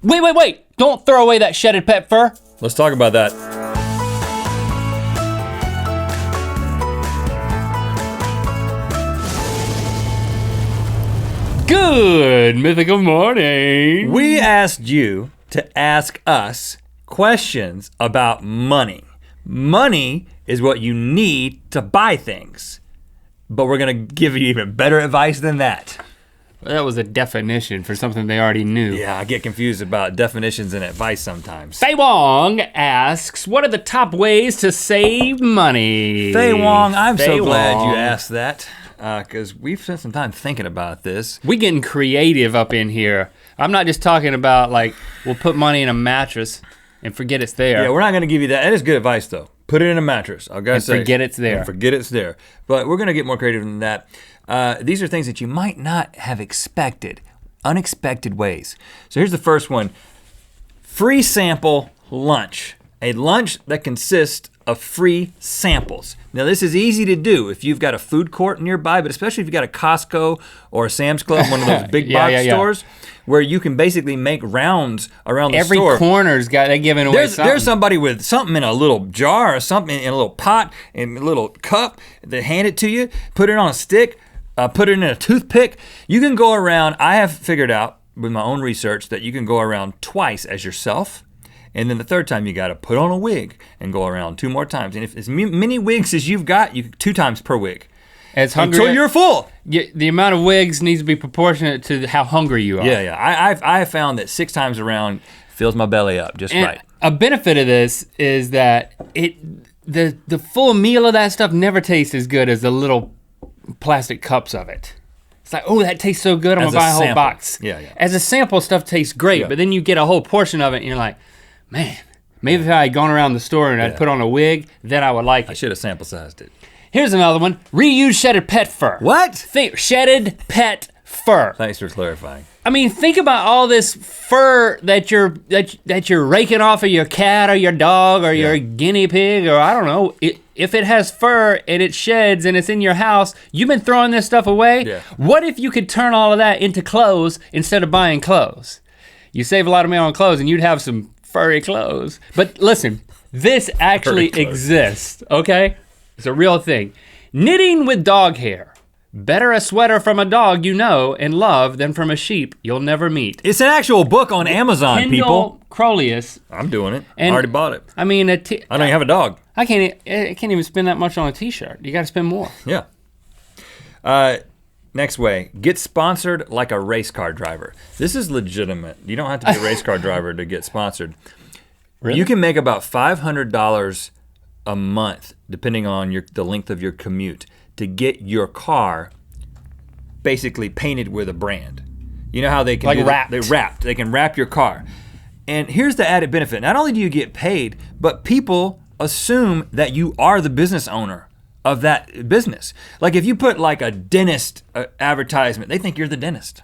Wait. Don't throw away that shedded pet fur. Let's talk about that. Good Mythical Morning. We asked you to ask us questions about money. Money is what you need to buy things. But we're gonna give you even better advice than that. Well, that was a definition for something they already knew. Yeah, I get confused about definitions and advice sometimes. Fei Wong asks, what are the top ways to save money? Fei Wong, I'm Fei so glad Wong. you asked that, because we've spent some time thinking about this. We getting creative up in here. I'm not just talking about like, we'll put money in a mattress and forget it's there. Yeah, we're not gonna give you that. That is good advice though. Put it in a mattress, I gotta say. Forget it's there. And forget it's there. But we're gonna get more creative than that. These are things that you might not have expected, unexpected ways. So here's the first one. Free sample lunch. A lunch that consists of free samples. Now this is easy to do if you've got a food court nearby, but especially if you've got a Costco or a Sam's Club, one of those big box stores, where you can basically make rounds around the store. Every corner's got, they're giving away something. There's somebody with something in a little jar or something in a little pot, in a little cup, they hand it to you, put it on a stick, put it in a toothpick. You can go around, I have figured out with my own research that you can go around twice as yourself. And then the third time you gotta put on a wig and go around 2 more times. And if as many wigs as you've got, 2 times per wig. As hungry until you're full. The amount of wigs needs to be proportionate to how hungry you are. Yeah. I have found that 6 times around fills my belly up just right. A benefit of this is that the full meal of that stuff never tastes as good as the little plastic cups of it. It's like, oh, that tastes so good, I'm gonna buy a whole box. Yeah. As a sample, stuff tastes great, but then you get a whole portion of it and you're like, man, maybe if I had gone around the store and I'd put on a wig, then I would like it. I should have sample sized it. Here's another one. Reuse shedded pet fur. What? Shedded pet fur. Thanks for clarifying. I mean, think about all this fur that you're raking off of your cat or your dog or your guinea pig or I don't know. If it has fur and it sheds and it's in your house, you've been throwing this stuff away. Yeah. What if you could turn all of that into clothes instead of buying clothes? You save a lot of money on clothes and you'd have some furry clothes. But listen, this actually exists, okay? It's a real thing. Knitting with dog hair. Better a sweater from a dog you know and love than from a sheep you'll never meet. It's an actual book on Amazon, Kendall people. Crolius. I'm doing it. And I already bought it. I mean, I don't even have a dog. I can't even spend that much on a T-shirt. You gotta spend more. Yeah. Next way, get sponsored like a race car driver. This is legitimate. You don't have to be a race car driver to get sponsored. Really? You can make about $500 a month, depending on the length of your commute, to get your car basically painted with a brand. You know how they can wrapped. They can wrap your car. And here's the added benefit. Not only do you get paid, but people assume that you are the business owner of that business. Like if you put like a dentist advertisement, they think you're the dentist.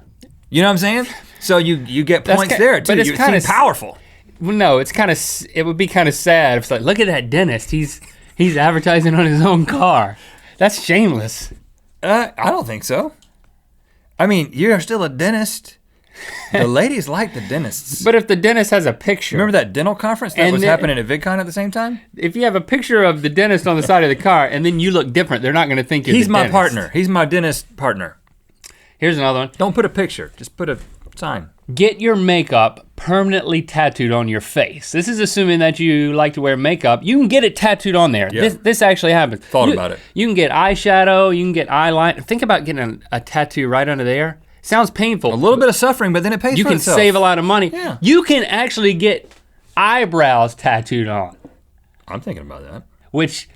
You know what I'm saying? So you get points there too. But it's kind of powerful. Well, no, it would be kind of sad if it's like, look at that dentist. He's advertising on his own car. That's shameless. I don't think so. I mean, you're still a dentist. The ladies like the dentists. But if the dentist has a picture. Remember that dental conference that was happening at VidCon at the same time? If you have a picture of the dentist on the side of the car and then you look different, they're not gonna think you're the dentist. He's my partner. He's my dentist partner. Here's another one. Don't put a picture, just put a sign. Get your makeup permanently tattooed on your face. This is assuming that you like to wear makeup. You can get it tattooed on there. Yeah. This actually happens. Thought about it. You can get eyeshadow, you can get eyeliner. Think about getting a tattoo right under there. Sounds painful. A little bit of suffering, but then it pays you for can itself. save a lot of money. Yeah. You can actually get eyebrows tattooed on. I'm thinking about that. Which,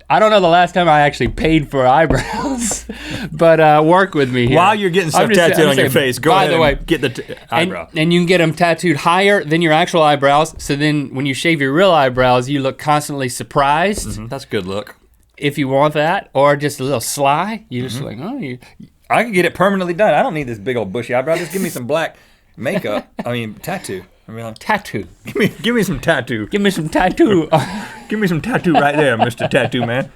I don't know the last time I actually paid for eyebrows, but work with me here. While you're getting stuff tattooed on your face, go ahead and get the eyebrow. And you can get them tattooed higher than your actual eyebrows, so then when you shave your real eyebrows, you look constantly surprised. Mm-hmm. That's a good look. If you want that, or just a little sly, you just like, oh, I can get it permanently done. I don't need this big old bushy eyebrow. Just give me some black makeup. Tattoo. Tattoo. Give me some tattoo. Give me some tattoo. Give me some tattoo right there, Mr. Tattoo Man.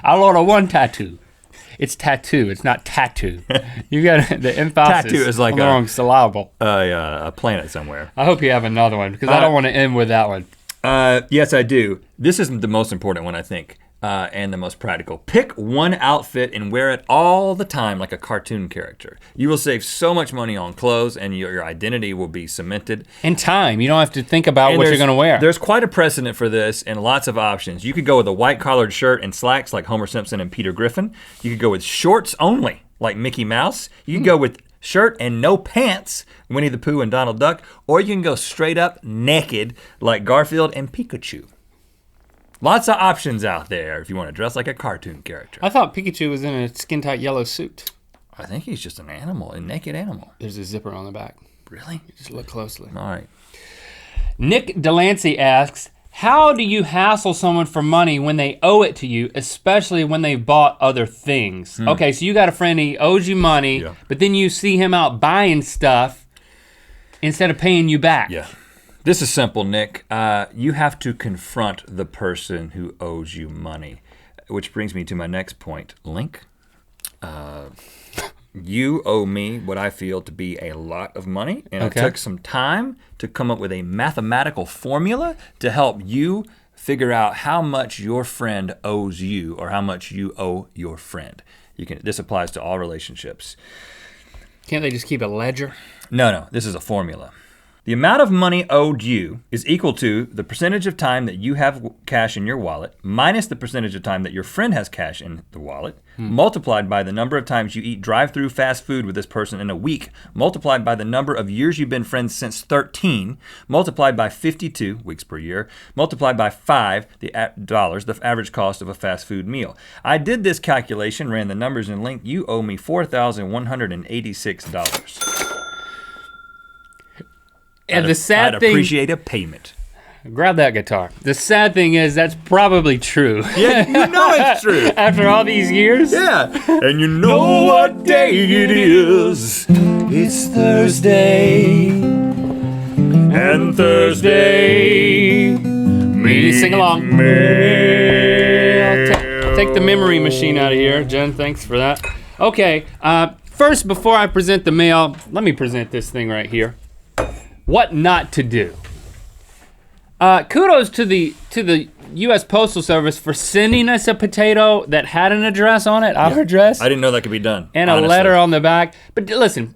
I'll order one tattoo. It's tattoo. It's not tattoo. You got the emphasis. Tattoo is like on the wrong syllable. A planet somewhere. I hope you have another one because I don't want to end with that one. Yes, I do. This is the most important one, I think, and the most practical. Pick one outfit and wear it all the time like a cartoon character. You will save so much money on clothes and your identity will be cemented. And time. You don't have to think about what you're going to wear. There's quite a precedent for this and lots of options. You could go with a white collared shirt and slacks like Homer Simpson and Peter Griffin. You could go with shorts only like Mickey Mouse. You can go with shirt and no pants, Winnie the Pooh and Donald Duck, or you can go straight up naked like Garfield and Pikachu. Lots of options out there if you want to dress like a cartoon character. I thought Pikachu was in a skin-tight yellow suit. I think he's just an animal, a naked animal. There's a zipper on the back. Really? Just look closely. All right. Nick Delancey asks, how do you hassle someone for money when they owe it to you, especially when they've bought other things? Okay, so you got a friend, he owes you money, but then you see him out buying stuff instead of paying you back. Yeah. This is simple, Nick. You have to confront the person who owes you money, which brings me to my next point. Link, you owe me what I feel to be a lot of money, and I took some time to come up with a mathematical formula to help you figure out how much your friend owes you or how much you owe your friend. This applies to all relationships. Can't they just keep a ledger? No, this is a formula. The amount of money owed you is equal to the percentage of time that you have cash in your wallet minus the percentage of time that your friend has cash in the wallet, multiplied by the number of times you eat drive-through fast food with this person in a week, multiplied by the number of years you've been friends since 13, multiplied by 52 weeks per year, multiplied by $5, the average cost of a fast food meal. I did this calculation, ran the numbers in Link. You owe me $4,186. And the sad thing, I'd appreciate a payment. Grab that guitar. The sad thing is that's probably true. Yeah, you know it's true. After all these years? Yeah. And you know what day it is. It's Thursday. And Thursday. Me sing along. I'll take the memory machine out of here. Jen, thanks for that. Okay, first before I present the mail, let me present this thing right here. What not to do. Kudos to the U.S. Postal Service for sending us a potato that had an address on it, our address. I didn't know that could be done. And honestly, a letter on the back. But listen,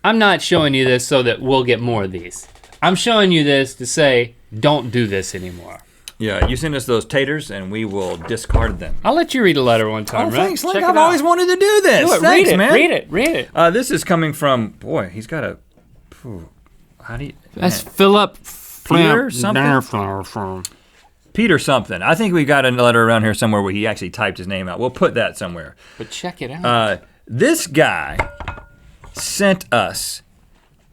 I'm not showing you this so that we'll get more of these. I'm showing you this to say, don't do this anymore. Yeah, you send us those taters and we will discard them. I'll let you read a letter one time, right? Thanks, Link. I've always wanted to do this. Do it. Thanks, read it, man. Read it. This is coming from, boy, he's got a, how do you? That's Philip Peter something? Peter something. I think we got a letter around here somewhere where he actually typed his name out. We'll put that somewhere. But check it out. This guy sent us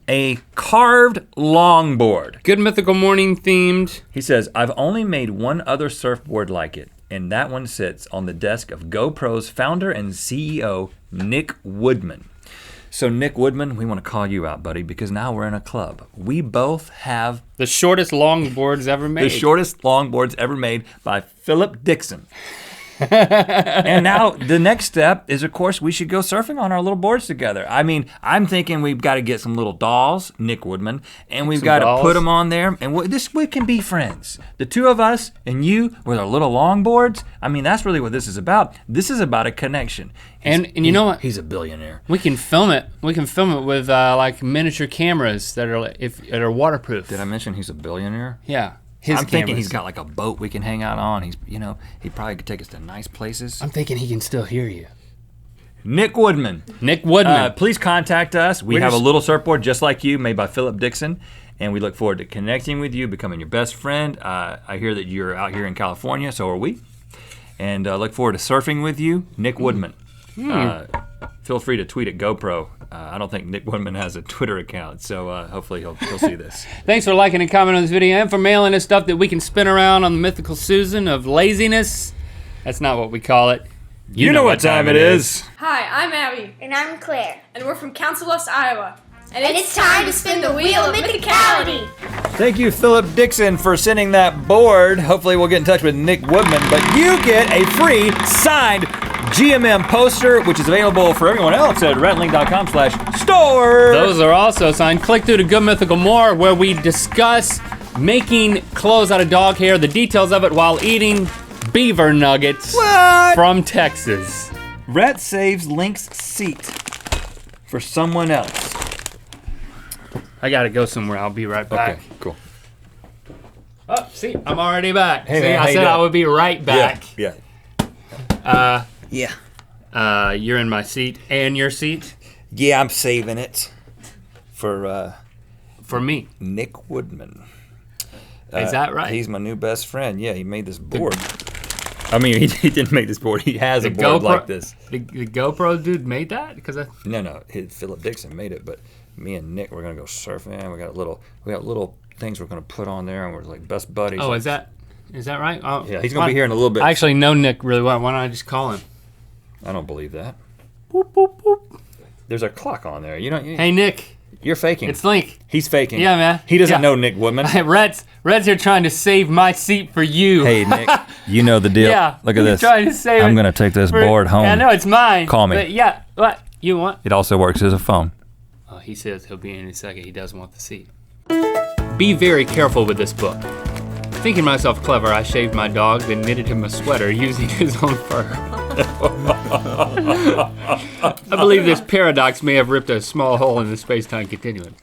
a carved longboard. Good Mythical Morning themed. He says, I've only made one other surfboard like it, and that one sits on the desk of GoPro's founder and CEO, Nick Woodman. So Nick Woodman, we want to call you out, buddy, because now we're in a club. We both have the shortest longboards ever made. The shortest longboards ever made by Philip Dixon. And now the next step is, of course, we should go surfing on our little boards together. I mean, I'm thinking we've got to get some little dolls, Nick Woodman, and we've got to put them on there, and we can be friends. The two of us and you with our little longboards. I mean, that's really what this is about. This is about a connection. And you know what? He's a billionaire. We can film it. We can film it with like miniature cameras that are waterproof. Did I mention he's a billionaire? Yeah. I'm thinking he's got like a boat we can hang out on. He probably could take us to nice places. I'm thinking he can still hear you. Nick Woodman. Please contact us. We have a little surfboard just like you, made by Philip Dixon, and we look forward to connecting with you, becoming your best friend. I hear that you're out here in California, so are we. And look forward to surfing with you, Nick Woodman. Feel free to tweet at GoPro. I don't think Nick Woodman has a Twitter account, so hopefully he'll see this. Thanks for liking and commenting on this video and for mailing us stuff that we can spin around on the Mythical Susan of laziness. That's not what we call it. You know what time it is. Hi, I'm Abby. And I'm Claire. And we're from Council Bluffs, Iowa. And it's time to spin the wheel of mythicality. Thank you, Philip Dixon, for sending that board. Hopefully we'll get in touch with Nick Woodman, but you get a free signed GMM Poster, which is available for everyone else at RhettandLink.com/store. Those are also signed. Click through to Good Mythical More, where we discuss making clothes out of dog hair, the details of it while eating beaver nuggets from Texas. Rhett saves Link's seat for someone else. I gotta go somewhere. I'll be right back. Okay, cool. Oh, see, I'm already back. Hey, see, man, how I you said doing? I would be right back. Yeah. You're in my seat and your seat Yeah, I'm saving it for me. Nick Woodman. Is that right? He's my new best friend. Yeah, he made this board. I mean, he didn't make this board. He has a board like this. The GoPro dude made that? No, Philip Dixon made it, but me and Nick, we're gonna go surfing. We got little things we're gonna put on there, and we're like best buddies. Oh, is that right? Oh, Yeah, he's gonna be here in a little bit. I actually know Nick really well. Why don't I just call him? I don't believe that. Boop, boop, boop. There's a clock on there. Hey, Nick. You're faking. It's Link. He's faking. Yeah, man. He doesn't Yeah. know Nick Woodman. Rhett's here trying to save my seat for you. Hey, Nick, you know the deal. Yeah. Look at he's this. Trying to save I'm it going to take this for- board home. Yeah, I know, it's mine. Call me. But yeah, what? You want? It also works as a phone. Oh, he says he'll be in a second. He does want the seat. Be very careful with this book. Thinking myself clever, I shaved my dog, then knitted him a sweater using his own fur. I believe this paradox may have ripped a small hole in the space-time continuum.